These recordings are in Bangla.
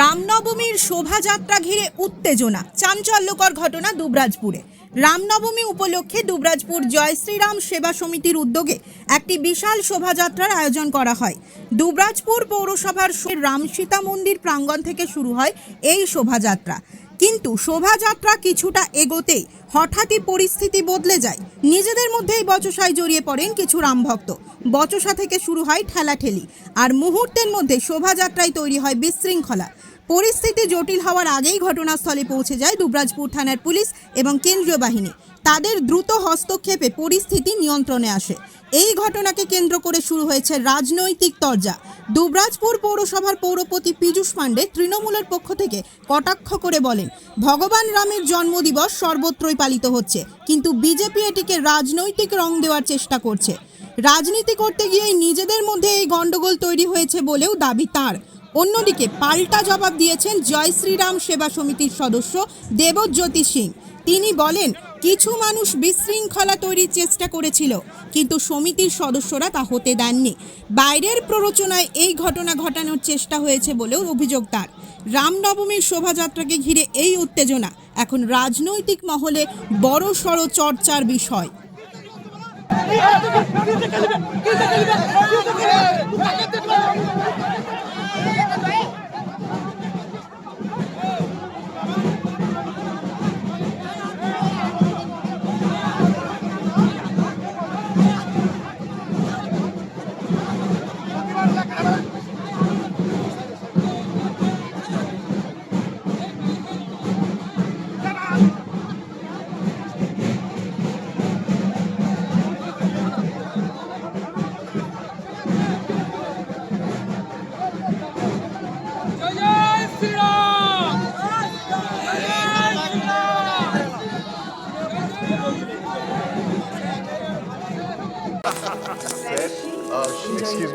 রামনবমীর শোভাযাত্রা ঘিরে উত্তেজনা, চাঞ্চল্যকর ঘটনা দুবরাজপুরে। রামনবমী উপলক্ষে দুবরাজপুর জয় শ্রীরাম সেবা সমিতির উদ্যোগে একটি বিশাল শোভাযাত্রার আয়োজন করা হয়। দুবরাজপুর পৌরসভার রামসীতা মন্দির প্রাঙ্গণ থেকে শুরু হয় এই শোভাযাত্রা। কিন্তু শোভাযাত্রা কিছুটা এগোতেই হঠাৎই পরিস্থিতি বদলে যায়। নিজেদের মধ্যেই বচসায় জড়িয়ে পড়েন কিছু রামভক্ত। বচসা থেকে শুরু হয় ঠেলাঠেলি, আর মুহূর্তের মধ্যে শোভাযাত্রায় তৈরি হয় বিশৃঙ্খলা। পরিস্থিতি জটিল হওয়ার আগেই ঘটনাস্থলে পৌঁছে যায় দুবরাজপুর থানার পুলিশ এবং কেন্দ্রীয় বাহিনী। তাদের দ্রুত হস্তক্ষেপে পরিস্থিতি নিয়ন্ত্রণে আসে। এই ঘটনাকে কেন্দ্র করে শুরু হয়েছে রাজনৈতিক তরজা। দুবরাজপুর পৌরসভার পৌরপতি পীযূষ পাণ্ডে তৃণমূলের পক্ষ থেকে কটাক্ষ করে বলেন, ভগবান রামের জন্মদিবস সর্বত্রই পালিত হচ্ছে, কিন্তু বিজেপি এটিকে রাজনৈতিক রং দেওয়ার চেষ্টা করছে। রাজনীতি করতে গিয়েই নিজেদের মধ্যে এই গন্ডগোল তৈরি হয়েছে বলেও দাবি তাঁর। অন্যদিকে পাল্টা জবাব দিয়েছেন জয় শ্রীরাম সেবা সমিতির সদস্য দেবজ্যোতি সিং। তিনি বলেন, কিছু মানুষ বিশৃঙ্খলা তৈরির চেষ্টা করেছিল, কিন্তু সমিতির সদস্যরা তা হতে দেননি। বাইরের প্ররোচনায় এই ঘটনা ঘটানোর চেষ্টা হয়েছে বলেও অভিযোগ তার। রামনবমীর শোভাযাত্রাকে ঘিরে এই উত্তেজনা এখন রাজনৈতিক মহলে বড়সড় চর্চার বিষয়।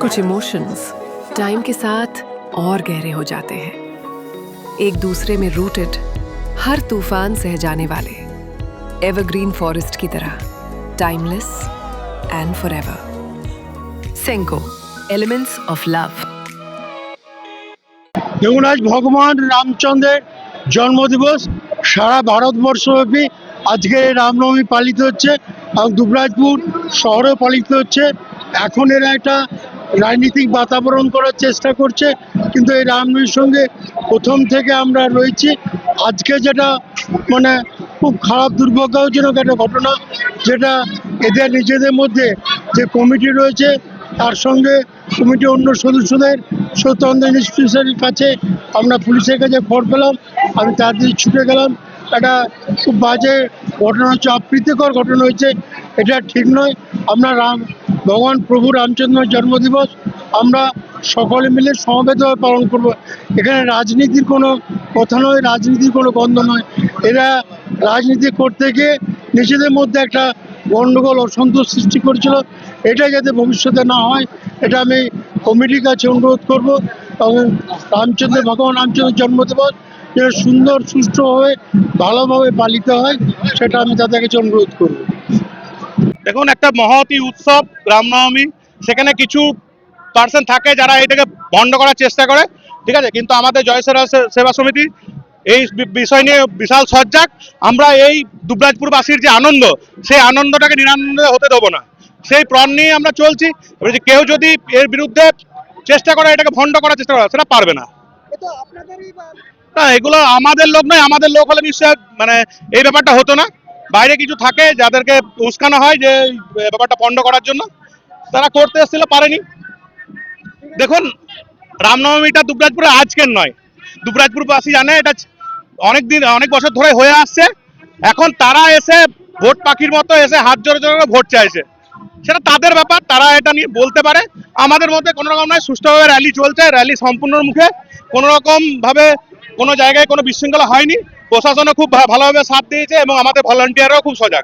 कुछ इमोशंस टाइम के साथ और गहरे हो जाते हैं, एक दूसरे में रूटेड, हर तूफान सह जाने वाले एवरग्रीन फॉरेस्ट की तरह, timeless and forever. Senco, elements of love. দেখুন, আজ ভগবান রামচন্দ্রের জন্মদিবস, সারা ভারতবর্ষব্যাপী আজকে রামনবমী পালিত হচ্ছে এবং দুবরাজপুর শহরেও পালিত হচ্ছে। এখন এরা একটা রাজনৈতিক বাতাবরণ করার চেষ্টা করছে, কিন্তু এই রামনবমীর সঙ্গে প্রথম থেকে আমরা রয়েছি। আজকে যেটা মানে খুব খারাপ দুর্ভাগ্যজনক একটা ঘটনা, যেটা এদের নিজেদের মধ্যে যে কমিটি রয়েছে তার সঙ্গে কমিটির অন্য সদস্যদের স্বতন্ত্র ইনস্টিটিউশনের কাছে আমরা পুলিশের কাছে খবর পেলাম, আমি তার দিকে ছুটে গেলাম। একটা খুব বাজে ঘটনা হচ্ছে, অপ্রীতিকর ঘটনা হয়েছে, এটা ঠিক নয়। আমরা ভগবান প্রভু রামচন্দ্রের জন্মদিবস আমরা সকলে মিলে সমবেতভাবে পালন করব। এখানে রাজনীতির কোনো কথা নয়, রাজনীতির কোনো গন্ধ নয়। এরা রাজনীতি করতে গিয়ে নিজেদের মধ্যে একটা গণ্ডগোল, অসন্তোষ সৃষ্টি করেছিল। এটা যাতে ভবিষ্যতে না হয়, এটা আমি কমিটির কাছে অনুরোধ করব। এবং ভগবান রামচন্দ্রের জন্মদিবস যেন সুন্দর, সুষ্ঠুভাবে, ভালোভাবে পালিত হয়, সেটা আমি তাদের কাছে অনুরোধ করব। দেখুন, একটা মহতী উৎসব রামনবমী, সেখানে কিছু পার্সন থাকে যারা এটাকে ভণ্ড করার চেষ্টা করে, ঠিক আছে, কিন্তু আমাদের জয় শ্রীরাম সেবা সমিতি এই বিষয় নিয়ে বিশাল সজ্জাগ। আমরা এই দুবরাজপুরবাসীর যে আনন্দ, সেই আনন্দটাকে নিরানন্দ হতে দেবো না, সেই প্রণ নিয়ে আমরা চলছি। কেউ যদি এর বিরুদ্ধে চেষ্টা করে, এটাকে ভণ্ড করার চেষ্টা করে, সেটা পারবে না। না, এগুলো আমাদের লোক নয়। আমাদের লোক হলে নিশ্চয় মানে এই ব্যাপারটা হতো না। বাইরে কিছু থাকে যাদেরকে উস্কানো হয় যে ব্যাপারটা পণ্ড করার জন্য, তারা করতে এসেছিল, পারেনি। দেখুন, রামনবমীটা দুবরাজপুরে আজকের নয়, দুবরাজপুরবাসী জানে এটা অনেক বছর ধরে হয়ে আসছে। এখন তারা এসে ভোট পাখির মতো এসে হাত জোড়ে জোড়ে ভোট চাইছে, সেটা তাদের ব্যাপার, তারা এটা নিয়ে বলতে পারে। আমাদের মধ্যে কোনো রকম নয়, সুষ্ঠুভাবে র্যালি চলছে, র্যালি সম্পূর্ণ মুখে, কোনো রকম ভাবে কোনো জায়গায় কোনো বিশৃঙ্খলা হয়নি। প্রশাসনও খুব ভালোভাবে সাথ দিয়েছে এবং আমাদের ভলান্টিয়াররাও খুব সজাগ।